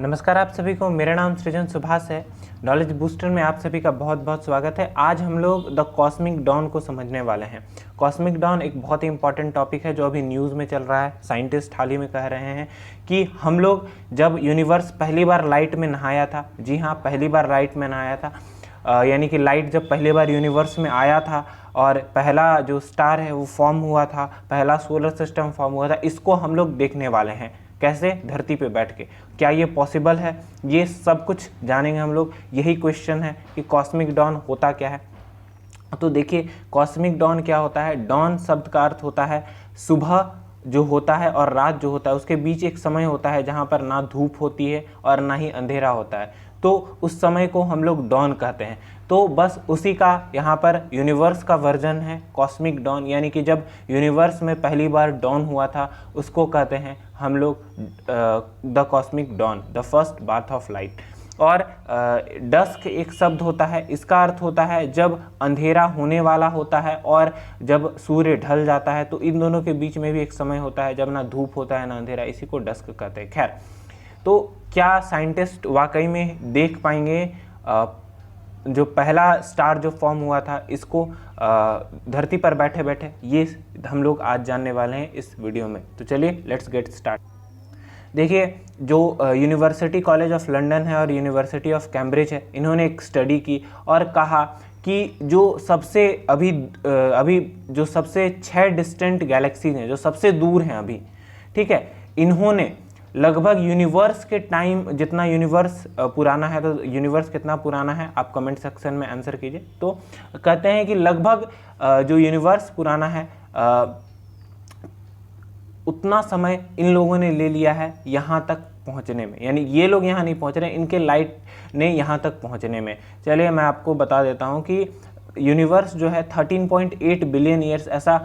नमस्कार आप सभी को, मेरा नाम सृजन सुभाष है। नॉलेज बूस्टर में आप सभी का बहुत बहुत स्वागत है। आज हम लोग द कॉस्मिक डॉन को समझने वाले हैं। कॉस्मिक डॉन एक बहुत ही इंपॉर्टेंट टॉपिक है जो अभी न्यूज़ में चल रहा है। साइंटिस्ट हाल ही में कह रहे हैं कि हम लोग जब यूनिवर्स पहली बार लाइट में नहाया था, जी हाँ, पहली बार लाइट में नहाया था, यानी कि लाइट जब पहली बार यूनिवर्स में आया था और पहला जो स्टार है वो फॉर्म हुआ था, पहला सोलर सिस्टम फॉर्म हुआ था, इसको हम लोग देखने वाले हैं। कैसे? धरती पे बैठ के। क्या ये पॉसिबल है? ये सब कुछ जानेंगे हम लोग। यही क्वेश्चन है कि कॉस्मिक डॉन होता क्या है। तो देखिए, कॉस्मिक डॉन क्या होता है। डॉन शब्द का अर्थ होता है सुबह जो होता है और रात जो होता है उसके बीच एक समय होता है जहाँ पर ना धूप होती है और ना ही अंधेरा होता है, तो उस समय को हम लोग डॉन कहते हैं। तो बस उसी का यहाँ पर यूनिवर्स का वर्जन है कॉस्मिक डॉन, यानी कि जब यूनिवर्स में पहली बार डॉन हुआ था उसको कहते हैं हम लोग the cosmic dawn, the first bath of light. और डस्क एक शब्द होता है, इसका अर्थ होता है जब अंधेरा होने वाला होता है और जब सूर्य ढल जाता है, तो इन दोनों के बीच में भी एक समय होता है जब ना धूप होता है ना अंधेरा, इसी को डस्क कहते हैं। खैर, तो क्या साइंटिस्ट वाकई में देख पाएंगे जो पहला स्टार जो फॉर्म हुआ था इसको धरती पर बैठे बैठे? ये हम लोग आज जानने वाले हैं इस वीडियो में। तो चलिए लेट्स गेट स्टार्ट। देखिए, जो यूनिवर्सिटी कॉलेज ऑफ लंदन है और यूनिवर्सिटी ऑफ कैम्ब्रिज है, इन्होंने एक स्टडी की और कहा कि जो सबसे अभी जो सबसे 6 डिस्टेंट गैलेक्सीज हैं, जो सबसे दूर हैं अभी, ठीक है, इन्होंने लगभग यूनिवर्स के टाइम जितना यूनिवर्स पुराना है, तो यूनिवर्स कितना पुराना है आप कमेंट सेक्शन में आंसर कीजिए। तो कहते हैं कि लगभग जो यूनिवर्स पुराना है उतना समय इन लोगों ने ले लिया है यहाँ तक पहुँचने में, यानी ये लोग यहाँ नहीं पहुँच रहे, इनके लाइट ने यहाँ तक पहुँचने में। चलिए मैं आपको बता देता हूँ कि यूनिवर्स जो है 13.8 बिलियन ईयर्स, ऐसा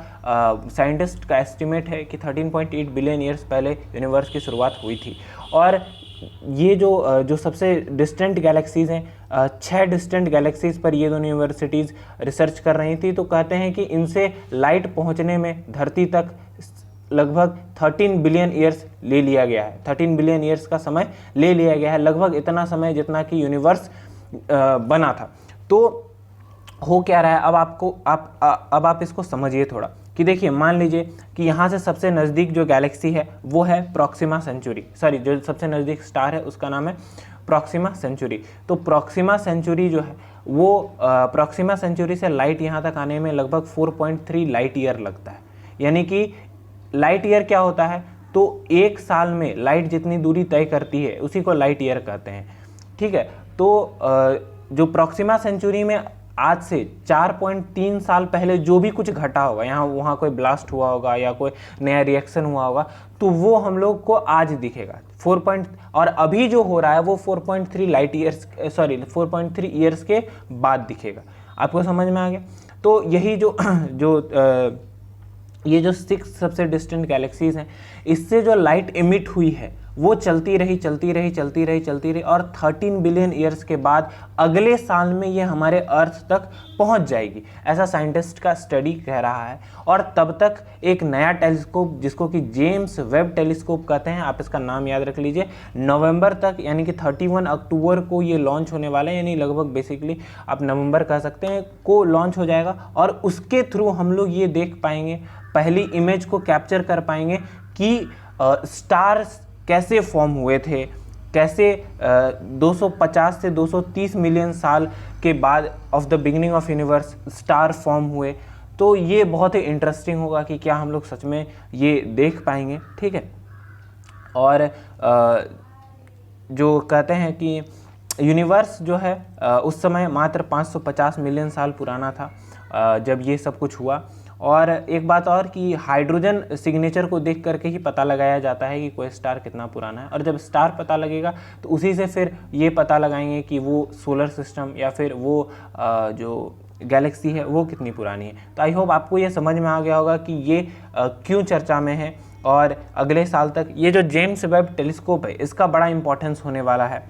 साइंटिस्ट का एस्टिमेट है कि 13.8 बिलियन ईयर्स पहले यूनिवर्स की शुरुआत हुई थी। और ये जो सबसे डिस्टेंट गैलेक्सीज़ हैं, 6 डिस्टेंट गैलेक्सीज़ पर ये दोनों यूनिवर्सिटीज़ रिसर्च कर रही थी, तो कहते हैं कि इनसे लाइट पहुंचने में धरती तक लगभग 13 बिलियन ईयर्स ले लिया गया है। 13 बिलियन ईयर्स का समय ले लिया गया है, लगभग इतना समय जितना कि यूनिवर्स बना था। तो हो क्या रहा है, अब आप इसको समझिए थोड़ा कि देखिए, मान लीजिए कि यहाँ से सबसे नज़दीक जो गैलेक्सी है वो है प्रॉक्सिमा सेंचुरी, जो सबसे नज़दीक स्टार है उसका नाम है प्रॉक्सिमा सेंचुरी। तो प्रॉक्सिमा सेंचुरी जो है वो प्रॉक्सिमा सेंचुरी से लाइट यहाँ तक आने में लगभग 4.3 लाइट ईयर लगता है। यानी कि लाइट ईयर क्या होता है, तो एक साल में लाइट जितनी दूरी तय करती है उसी को लाइट ईयर कहते हैं, ठीक है। तो जो प्रॉक्सिमा सेंचुरी में आज से 4.3 साल पहले जो भी कुछ घटा होगा, यहाँ वहाँ कोई ब्लास्ट हुआ होगा या कोई नया रिएक्शन हुआ होगा, तो वो हम लोग को आज दिखेगा। और अभी जो हो रहा है वो 4.3 ईयर्स के बाद दिखेगा। आपको समझ में आ गया? तो यही ये जो 6 सबसे डिस्टेंट गैलेक्सीज हैं, इससे जो लाइट एमिट हुई है वो चलती रही और 13 बिलियन ईयर्स के बाद अगले साल में ये हमारे अर्थ तक पहुंच जाएगी, ऐसा साइंटिस्ट का स्टडी कह रहा है। और तब तक एक नया टेलीस्कोप जिसको कि जेम्स वेब टेलीस्कोप कहते हैं, आप इसका नाम याद रख लीजिए, नवंबर तक यानी कि 31 अक्टूबर को ये लॉन्च होने वाला है, यानी लगभग बेसिकली आप नवंबर कह सकते हैं को लॉन्च हो जाएगा। और उसके थ्रू हम लोग ये देख पाएंगे, पहली इमेज को कैप्चर कर पाएंगे कि स्टार्स कैसे फॉर्म हुए थे, कैसे 250 से 230 मिलियन साल के बाद of the beginning of universe star form हुए। तो ये बहुत ही इंटरेस्टिंग होगा कि क्या हम लोग सच में ये देख पाएंगे, ठीक है। और जो कहते हैं कि यूनिवर्स जो है उस समय मात्र 550 मिलियन साल पुराना था जब ये सब कुछ हुआ। और एक बात और कि हाइड्रोजन सिग्नेचर को देख करके ही पता लगाया जाता है कि कोई स्टार कितना पुराना है, और जब स्टार पता लगेगा तो उसी से फिर ये पता लगाएंगे कि वो सोलर सिस्टम या फिर वो जो गैलेक्सी है वो कितनी पुरानी है। तो आई होप आपको ये समझ में आ गया होगा कि ये क्यों चर्चा में है। और अगले साल तक ये जो जेम्स वेब टेलीस्कोप है इसका बड़ा इंपॉर्टेंस होने वाला है।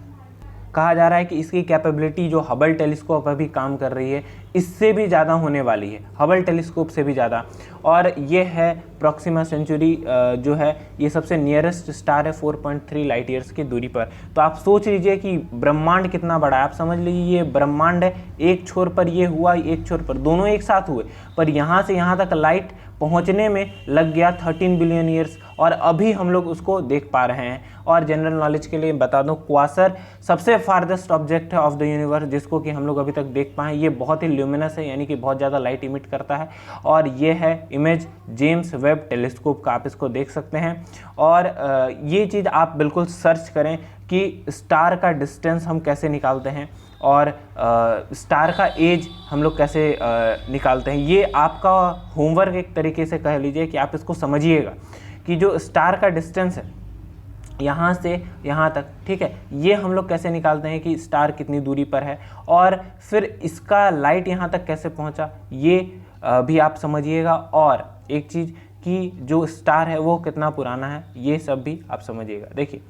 कहा जा रहा है कि इसकी कैपेबिलिटी जो हबल टेलीस्कोप अभी काम कर रही है इससे भी ज़्यादा होने वाली है, हबल टेलीस्कोप से भी ज़्यादा। और ये है प्रॉक्सिमा सेंचुरी जो है ये सबसे नियरेस्ट स्टार है 4.3 लाइट ईयर्स की दूरी पर। तो आप सोच लीजिए कि ब्रह्मांड कितना बड़ा है। आप समझ लीजिए ये ब्रह्मांड है, एक छोर पर ये हुआ, एक छोर पर, दोनों एक साथ हुए, पर यहाँ से यहाँ तक लाइट पहुँचने में लग गया 13 बिलियन ईयर्स, और अभी हम लोग उसको देख पा रहे हैं। और जनरल नॉलेज के लिए बता दूं, क्वासर सबसे फारदेस्ट ऑब्जेक्ट है ऑफ द यूनिवर्स जिसको कि हम लोग अभी तक देख पाए। ये बहुत ही ल्यूमिनस है, यानी कि बहुत ज़्यादा लाइट इमिट करता है, और ये है इमेज जेम्स वेब टेलीस्कोप का, आप इसको देख सकते हैं। और ये चीज़ आप बिल्कुल सर्च करें कि स्टार का डिस्टेंस हम कैसे निकालते हैं और स्टार का एज हम लोग कैसे निकालते हैं। ये आपका होमवर्क एक तरीके से कह लीजिए कि आप इसको समझिएगा कि जो स्टार का डिस्टेंस है यहाँ से यहाँ तक, ठीक है, ये हम लोग कैसे निकालते हैं कि स्टार कितनी दूरी पर है, और फिर इसका लाइट यहाँ तक कैसे पहुँचा ये भी आप समझिएगा। और एक चीज़ कि जो स्टार है वो कितना पुराना है, ये सब भी आप समझिएगा। देखिए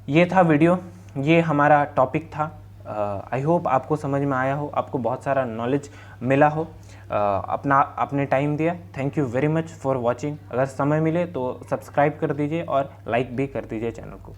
ये था वीडियो, ये हमारा टॉपिक था। आई होप आपको समझ में आया हो, आपको बहुत सारा नॉलेज मिला हो। आपने टाइम दिया, thank you very much for watching. अगर समय मिले तो सब्सक्राइब कर दीजिए और लाइक भी कर दीजिए चैनल को।